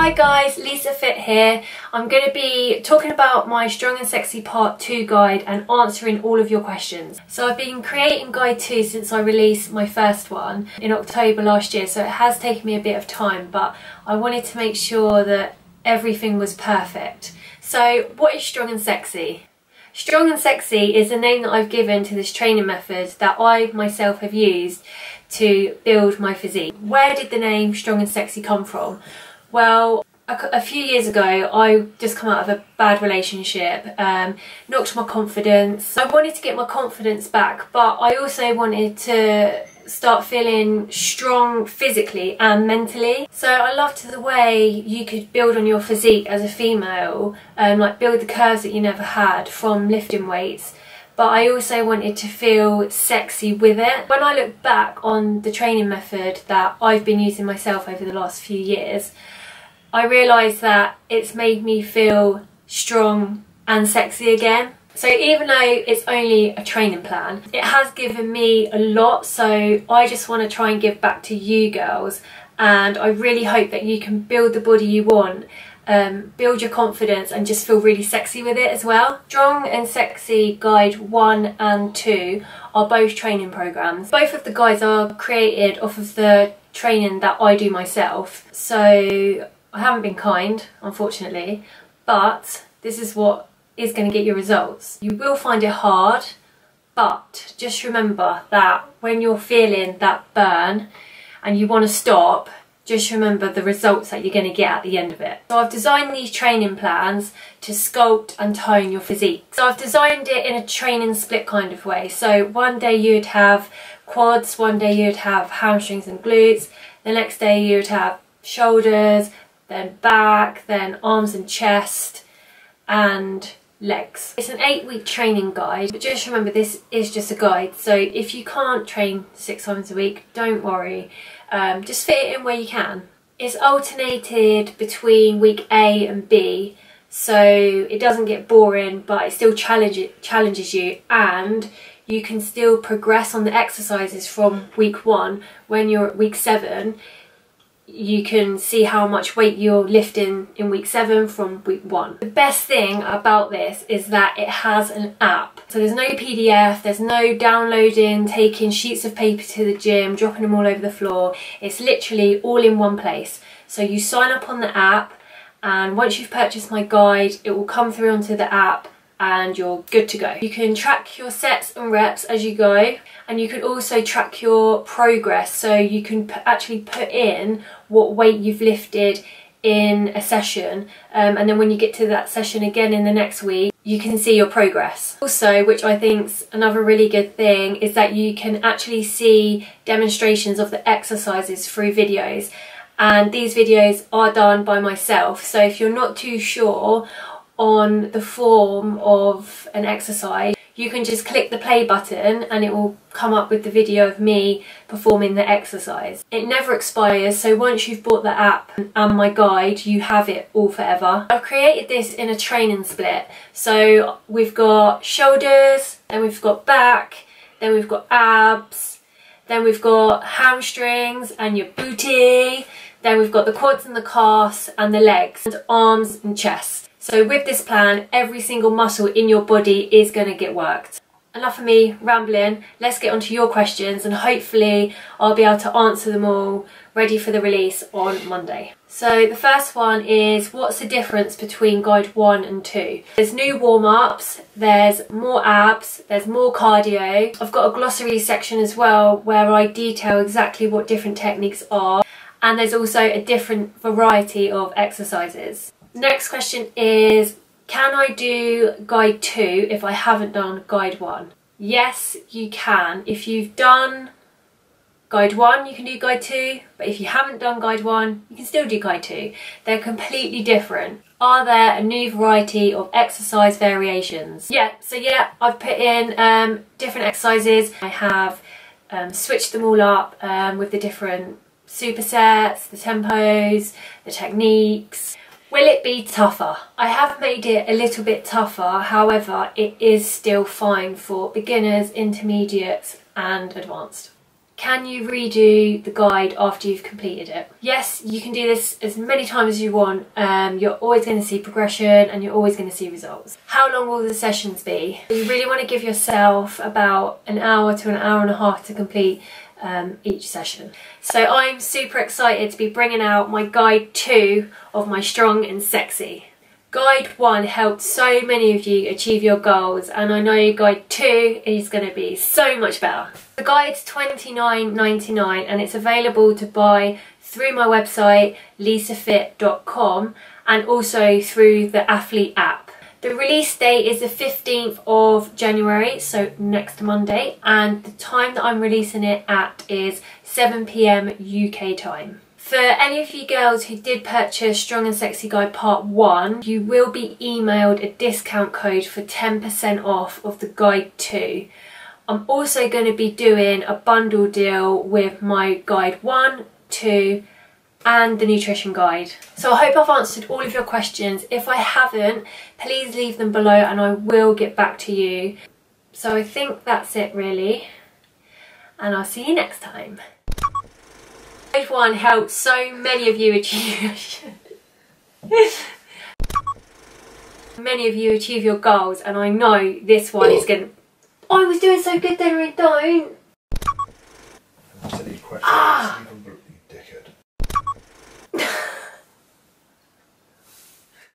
Hi guys, Lisafiitt here. I'm going to be talking about my Strong and Sexy Part 2 guide and answering all of your questions. So I've been creating guide 2 since I released my first one in October last year, so it has taken me a bit of time, but I wanted to make sure that everything was perfect. So what is Strong and Sexy? Strong and Sexy is the name that I've given to this training method that I myself have used to build my physique. Where did the name Strong and Sexy come from? Well, a few years ago I just come out of a bad relationship, knocked my confidence. I wanted to get my confidence back, but I also wanted to start feeling strong physically and mentally. So I loved the way you could build on your physique as a female, like build the curves that you never had from lifting weights. But I also wanted to feel sexy with it. When I look back on the training method that I've been using myself over the last few years, I realised that it's made me feel strong and sexy again. So even though it's only a training plan, it has given me a lot, so I just want to try and give back to you girls, and I really hope that you can build the body you want, build your confidence and just feel really sexy with it as well. Strong and Sexy Guide 1 and 2 are both training programs. Both of the guides are created off of the training that I do myself, so I haven't been kind, unfortunately, but this is what is going to get you results. You will find it hard, but just remember that when you're feeling that burn and you want to stop, just remember the results that you're going to get at the end of it. So I've designed these training plans to sculpt and tone your physique. So I've designed it in a training split kind of way. So one day you'd have quads, one day you'd have hamstrings and glutes, the next day you'd have shoulders, then back, then arms and chest, and legs. It's an 8-week training guide, but just remember this is just a guide, so if you can't train 6 times a week, don't worry, just fit it in where you can. It's alternated between week A and B, so it doesn't get boring, but it still challenges you, and you can still progress on the exercises from week 1. When you're at week 7, you can see how much weight you're lifting in week 7 from week 1. The best thing about this is that it has an app. So there's no PDF, there's no downloading, taking sheets of paper to the gym, dropping them all over the floor. It's literally all in one place. So you sign up on the app, and once you've purchased my guide, it will come through onto the app and you're good to go. You can track your sets and reps as you go, and you can also track your progress, so you can actually put in what weight you've lifted in a session, and then when you get to that session again in the next week, you can see your progress. Also, which I think's another really good thing, is that you can actually see demonstrations of the exercises through videos, and these videos are done by myself, so if you're not too sure on the form of an exercise, you can just click the play button and it will come up with the video of me performing the exercise. It never expires, so once you've bought the app and my guide, you have it all forever. I've created this in a training split, so we've got shoulders, then we've got back, then we've got abs, then we've got hamstrings and your booty, then we've got the quads and the calves and the legs, and arms and chest. So with this plan, every single muscle in your body is going to get worked. Enough of me rambling, let's get onto your questions, and hopefully I'll be able to answer them all ready for the release on Monday. So the first one is, what's the difference between guide 1 and 2? There's new warm-ups, there's more abs, there's more cardio. I've got a glossary section as well where I detail exactly what different techniques are, and there's also a different variety of exercises. Next question is, can I do guide 2 if I haven't done guide 1? Yes, you can. If you've done guide 1, you can do guide 2, but if you haven't done guide 1, you can still do guide 2. They're completely different. Are there a new variety of exercise variations? Yeah, I've put in different exercises. I have switched them all up with the different supersets, the tempos, the techniques. Will it be tougher? I have made it a little bit tougher, however, it is still fine for beginners, intermediates and advanced. Can you redo the guide after you've completed it? Yes, you can do this as many times as you want. You're always going to see progression and you're always going to see results. How long will the sessions be? You really want to give yourself about an hour to an hour and a half to complete each session. So I'm super excited to be bringing out my guide 2 of my Strong and Sexy. Guide 1 helped so many of you achieve your goals, and I know guide 2 is going to be so much better. The guide's $29.99 and it's available to buy through my website Lisafiitt.com and also through the Athlete app. The release date is the 15th of January, so next Monday, and the time that I'm releasing it at is 7 PM UK time. For any of you girls who did purchase Strong and Sexy Guide Part 1, you will be emailed a discount code for 10% off of the Guide 2. I'm also going to be doing a bundle deal with my Guide 1, 2 and the nutrition guide. So I hope I've answered all of your questions. If I haven't, please leave them below and I will get back to you. So I think that's it really, and I'll see you next time. Guide 1 helped so many of you achieve your goals, and I know this one is going to... I was doing so good then, I don't.